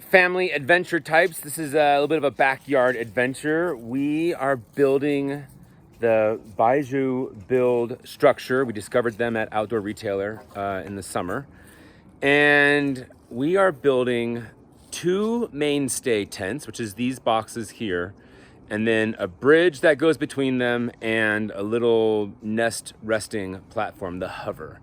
family adventure types. This is a little bit of a backyard adventure. We are building the Bijou build structure. We discovered them at Outdoor Retailer in the summer. And we are building 2 mainstay tents, which is these boxes here, and then a bridge that goes between them and a little nest resting platform, the hover.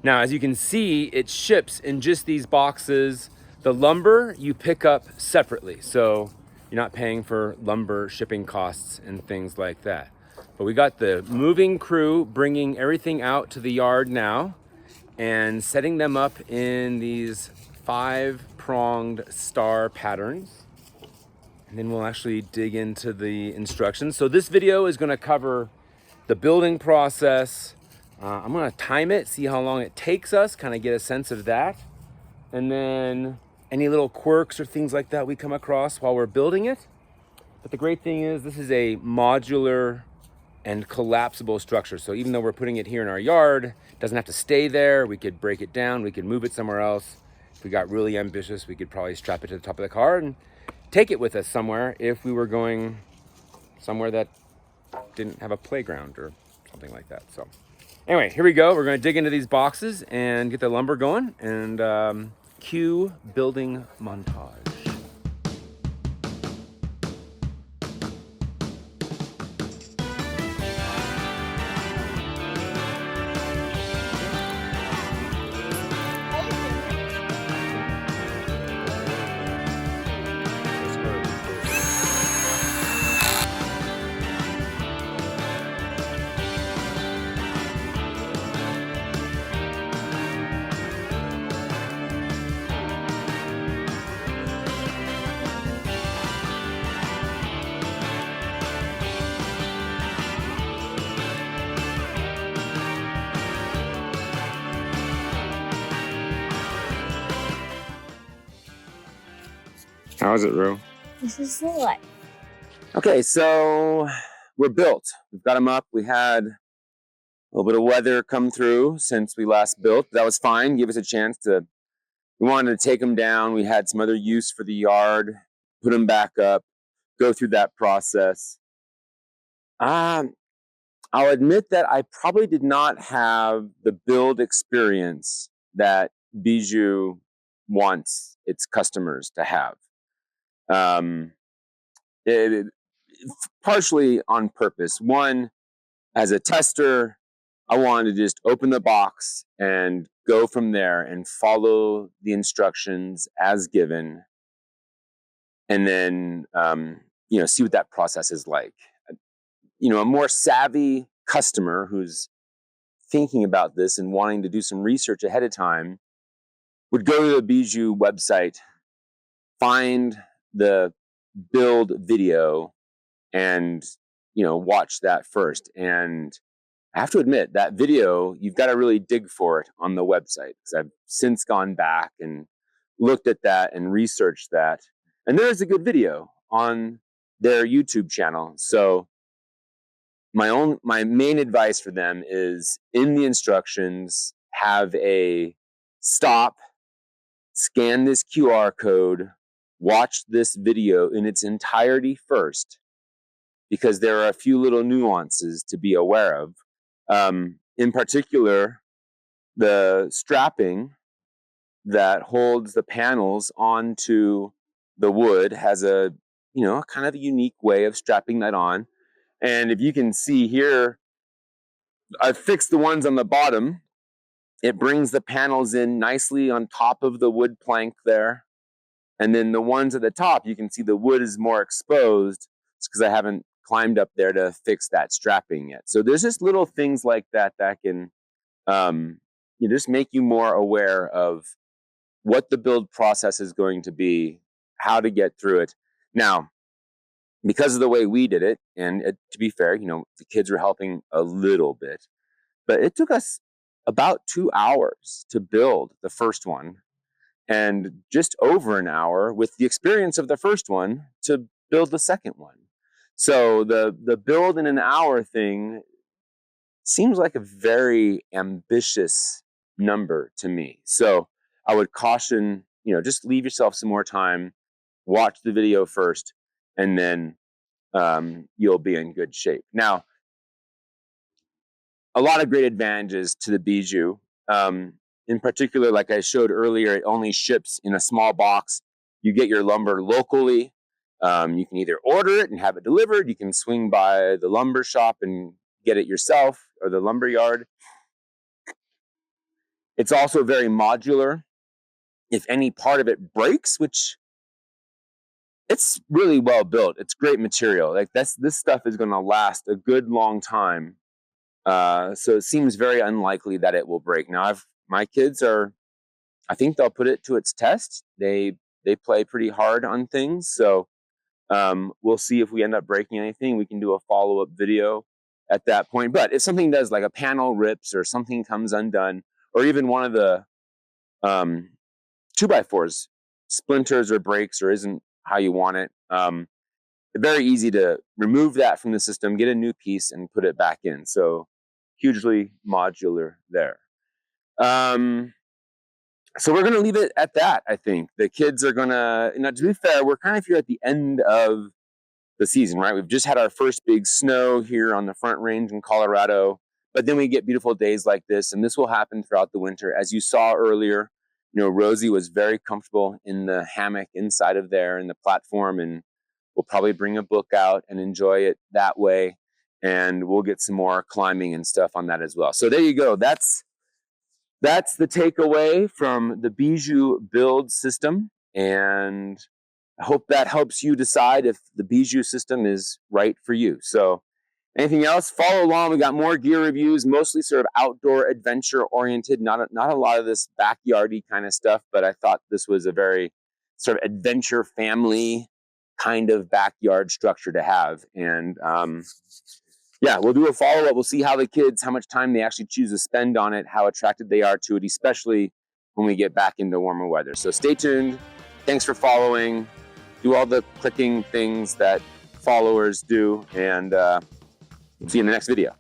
Now, as you can see, it ships in just these boxes. The lumber you pick up separately, so you're not paying for lumber shipping costs and things like that. But we got the moving crew bringing everything out to the yard now and setting them up in these 5-pronged star patterns. And then we'll actually dig into the instructions. So this video is gonna cover the building process. I'm gonna time it, see how long it takes us, kind of get a sense of that. And then any little quirks or things like that we come across while we're building it. But the great thing is this is a modular and collapsible structure. So even though we're putting it here in our yard, it doesn't have to stay there. We could break it down, we could move it somewhere else. If we got really ambitious, we could probably strap it to the top of the car and take it with us somewhere if we were going somewhere that didn't have a playground or something like that. So anyway, here we go. We're gonna dig into these boxes and get the lumber going and cue building montage. How is it, Rue? This is the light. Okay, so we're built. We've got them up. We had a little bit of weather come through since we last built. That was fine. Give us a chance to, we wanted to take them down. We had some other use for the yard, put them back up, go through that process. I'll admit that I probably did not have the build experience that Bijou wants its customers to have. Partially on purpose. One, as a tester, I wanted to just open the box and go from there and follow the instructions as given, and then see what that process is like. A more savvy customer who's thinking about this and wanting to do some research ahead of time would go to the Bijou website, find the build video, and watch that first. And I have to admit, that video, you've got to really dig for it on the website, because I've since gone back and looked at that and researched that. And there is a good video on their YouTube channel. So my main advice for them is, in the instructions, have a stop, scan this QR code, watch this video in its entirety first, because there are a few little nuances to be aware of. In particular, the strapping that holds the panels onto the wood has a kind of a unique way of strapping that on. And if you can see here, I've fixed the ones on the bottom. It brings the panels in nicely on top of the wood plank there. And then the ones at the top, you can see the wood is more exposed. It's because I haven't climbed up there to fix that strapping yet. So there's just little things like that that can just make you more aware of what the build process is going to be, how to get through it. Now, because of the way we did it, and to be fair, the kids were helping a little bit, but it took us about 2 hours to build the first one, and just over an hour with the experience of the first one to build the second one. So the build in an hour thing seems like a very ambitious number to me. So I would caution, just leave yourself some more time. watch the video first, and then you'll be in good shape. Now, a lot of great advantages to the Bijou. In particular, like I showed earlier, it only ships in a small box. You get your lumber locally. You can either order it and have it delivered. You can swing by the lumber shop and get it yourself, or the lumber yard. It's also very modular. If any part of it breaks, which it's really well built, it's great material. Like this stuff is going to last a good long time. So it seems very unlikely that it will break. Now, my kids I think they'll put it to its test. They play pretty hard on things, so we'll see if we end up breaking anything. We can do a follow-up video at that point. But if something does, like a panel rips or something comes undone, or even one of the 2x4s splinters or breaks or isn't how you want it, very easy to remove that from the system, get a new piece, and put it back in. So hugely modular there. So we're going to leave it at that, I think. The kids are going to, to be fair, we're kind of here at the end of the season, right? We've just had our first big snow here on the Front Range in Colorado, but then we get beautiful days like this, and this will happen throughout the winter. As you saw earlier, Rosie was very comfortable in the hammock inside of there in the platform, and we'll probably bring a book out and enjoy it that way, and we'll get some more climbing and stuff on that as well. So there you go. That's the takeaway from the Bijou build system, and I hope that helps you decide if the Bijou system is right for you. So anything else, follow along. We got more gear reviews, mostly sort of outdoor adventure oriented, not a lot of this backyardy kind of stuff, but I thought this was a very sort of adventure family kind of backyard structure to have. And yeah, we'll do a follow-up. We'll see how much time they actually choose to spend on it, how attracted they are to it, especially when we get back into warmer weather. So stay tuned. Thanks for following. Do all the clicking things that followers do, and see you in the next video.